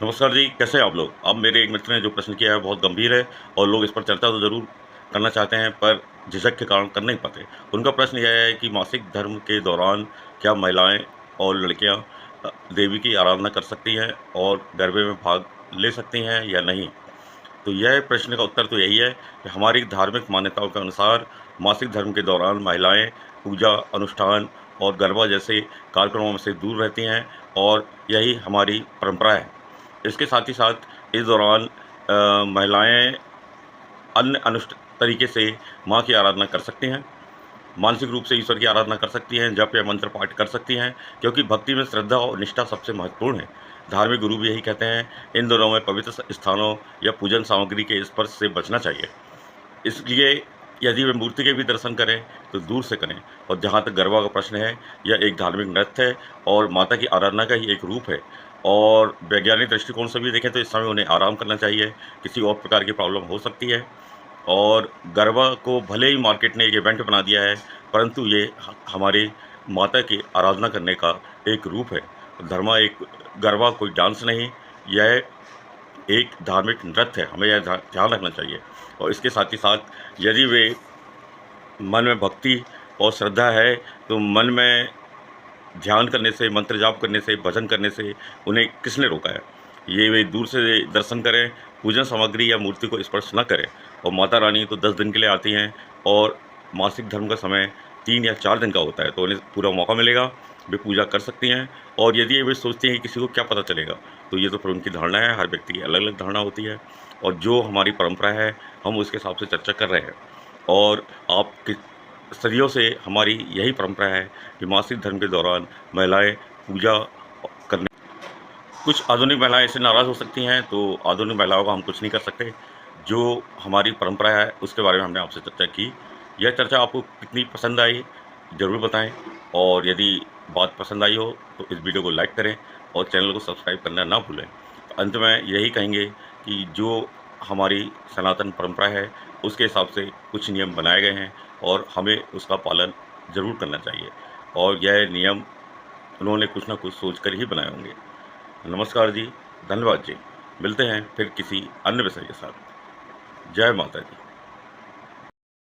नमस्कार जी, कैसे हैं आप लोग? अब मेरे एक मित्र ने जो प्रश्न किया है बहुत गंभीर है और लोग इस पर चर्चा तो ज़रूर करना चाहते हैं पर झिझक के कारण कर नहीं पाते। उनका प्रश्न यह है कि मासिक धर्म के दौरान क्या महिलाएँ और लड़कियाँ देवी की आराधना कर सकती हैं और गरबे में भाग ले सकती हैं या नहीं? तो यह प्रश्न का उत्तर तो यही है कि हमारी धार्मिक मान्यताओं के अनुसार मासिक धर्म के दौरान महिलाएँ पूजा, अनुष्ठान और गरबा जैसे कार्यक्रमों से दूर रहती हैं और यही हमारी परंपरा है। इसके साथ ही साथ इस दौरान महिलाएँ अन्य अनुष्ठ तरीके से माँ की आराधना कर सकती हैं, मानसिक रूप से ईश्वर की आराधना कर सकती हैं, जप या मंत्र पाठ कर सकती हैं, क्योंकि भक्ति में श्रद्धा और निष्ठा सबसे महत्वपूर्ण है। धार्मिक गुरु भी यही कहते हैं, इन दिनों में पवित्र स्थानों या पूजन सामग्री के स्पर्श से बचना चाहिए। इसलिए यदि वे मूर्ति के भी दर्शन करें, तो दूर से करें। और जहाँ तक गरबा का प्रश्न है, यह एक धार्मिक नृत्य है और माता की आराधना का ही एक रूप है। और वैज्ञानिक दृष्टिकोण से भी देखें तो इस समय उन्हें आराम करना चाहिए, किसी और प्रकार की प्रॉब्लम हो सकती है। और गरबा को भले ही मार्केट ने एक इवेंट बना दिया है, परंतु ये हमारे माता की आराधना करने का एक रूप है। धर्मा एक गरबा कोई डांस नहीं, यह एक धार्मिक नृत्य है, हमें यह ध्यान रखना चाहिए। और इसके साथ ही साथ यदि वे मन में भक्ति और श्रद्धा है, तो मन में ध्यान करने से, मंत्र जाप करने से, भजन करने से उन्हें किसने रोका है? ये वे दूर से दर्शन करें, पूजन सामग्री या मूर्ति को स्पर्श न करें। और माता रानी तो 10 दिन के लिए आती हैं और मासिक धर्म का समय 3 या 4 दिन का होता है, तो उन्हें पूरा मौका मिलेगा, वे पूजा कर सकती हैं। और यदि वे सोचती हैं कि किसी को क्या पता चलेगा, तो ये तो फिर उनकी धारणा है, हर व्यक्ति की अलग-अलग धारणा होती है। और जो हमारी परंपरा है, हम उसके हिसाब से चर्चा कर रहे हैं। और आपकी सदियों से हमारी यही परंपरा है कि मासिक धर्म के दौरान महिलाएं पूजा करने। कुछ आधुनिक महिलाएं इससे नाराज़ हो सकती हैं, तो आधुनिक महिलाओं का हम कुछ नहीं कर सकते। जो हमारी परंपरा है उसके बारे में हमने आपसे चर्चा की। यह चर्चा आपको कितनी पसंद आई ज़रूर बताएं। और यदि बात पसंद आई हो तो इस वीडियो को लाइक करें और चैनल को सब्सक्राइब करना ना भूलें। तो अंत में यही कहेंगे कि जो हमारी सनातन परंपरा है उसके हिसाब से कुछ नियम बनाए गए हैं और हमें उसका पालन ज़रूर करना चाहिए। और यह नियम उन्होंने कुछ ना कुछ सोच कर ही बनाए होंगे। नमस्कार जी, धन्यवाद जी। मिलते हैं फिर किसी अन्य विषय के साथ। जय माता दी।